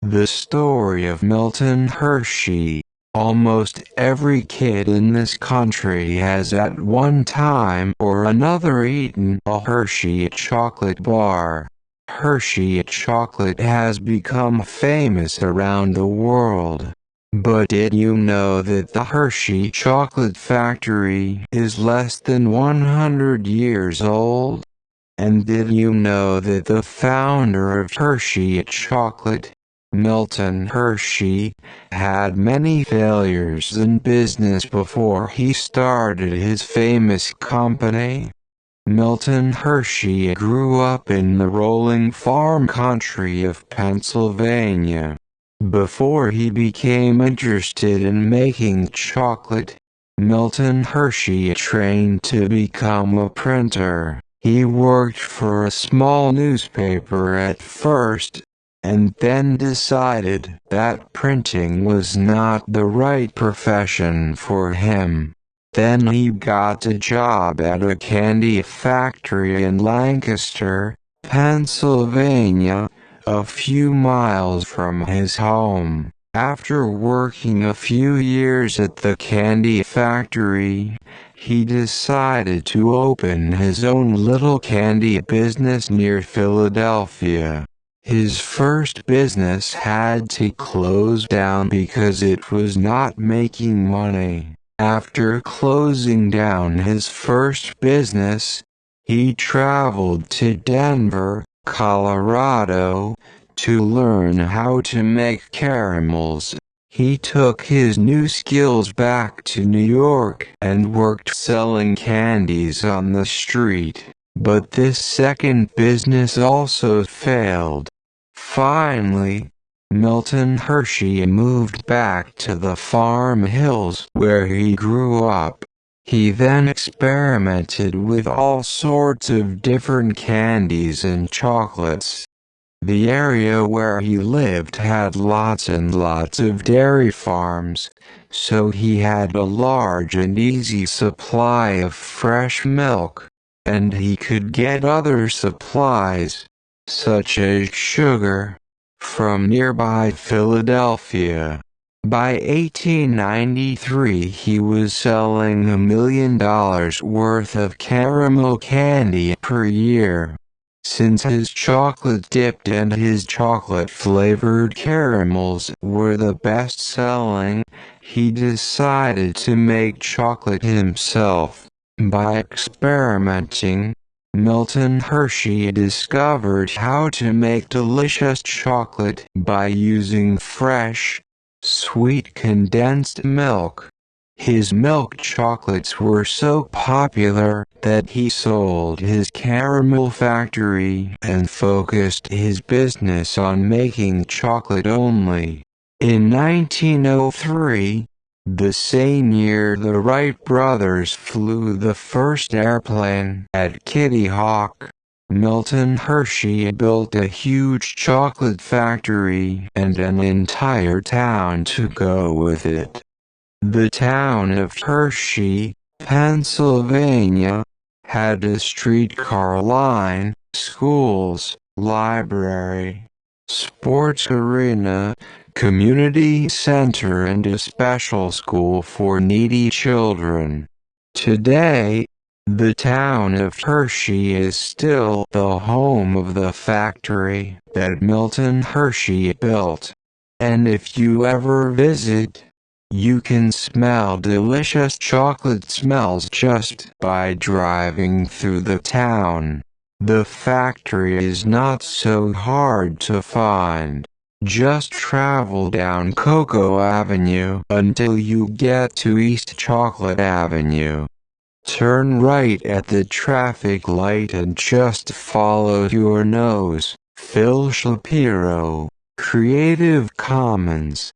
The story of Milton Hershey. Almost every kid in this country has at one time or another eaten a Hershey chocolate bar. Hershey chocolate has become famous around the world. But did you know that the Hershey chocolate factory is less than 100 years old? And did you know that the founder of Hershey chocolate, Milton Hershey, had many failures in business before he started his famous company? Milton Hershey grew up in the rolling farm country of Pennsylvania. Before he became interested in making chocolate, Milton Hershey trained to become a printer. He worked for a small newspaper at first, and then decided that printing was not the right profession for him. Then he got a job at a candy factory in Lancaster, Pennsylvania, a few miles from his home. After working a few years at the candy factory, he decided to open his own little candy business near Philadelphia. His first business had to close down because it was not making money. After closing down his first business, he traveled to Denver, Colorado, to learn how to make caramels. He took his new skills back to New York and worked selling candies on the street. But this second business also failed. Finally, Milton Hershey moved back to the farm hills where he grew up. He then experimented with all sorts of different candies and chocolates. The area where he lived had lots and lots of dairy farms, so he had a large and easy supply of fresh milk, and he could get other supplies, such as sugar, from nearby Philadelphia. By 1893 he was selling $1 million worth of caramel candy per year. Since his chocolate-dipped and his chocolate-flavored caramels were the best-selling, he decided to make chocolate himself. By experimenting, Milton Hershey discovered how to make delicious chocolate by using fresh, sweet condensed milk. His milk chocolates were so popular that he sold his caramel factory and focused his business on making chocolate only. In 1903, the same year the Wright brothers flew the first airplane at Kitty Hawk, Milton Hershey built a huge chocolate factory and an entire town to go with it. The town of Hershey, Pennsylvania, had a streetcar line, schools, library, sports arena, community center and a special school for needy children. Today, the town of Hershey is still the home of the factory that Milton Hershey built. And if you ever visit, you can smell delicious chocolate smells just by driving through the town. The factory is not so hard to find. Just travel down Cocoa Avenue until you get to East Chocolate Avenue. Turn right at the traffic light and just follow your nose. Phil Shapiro, Creative Commons.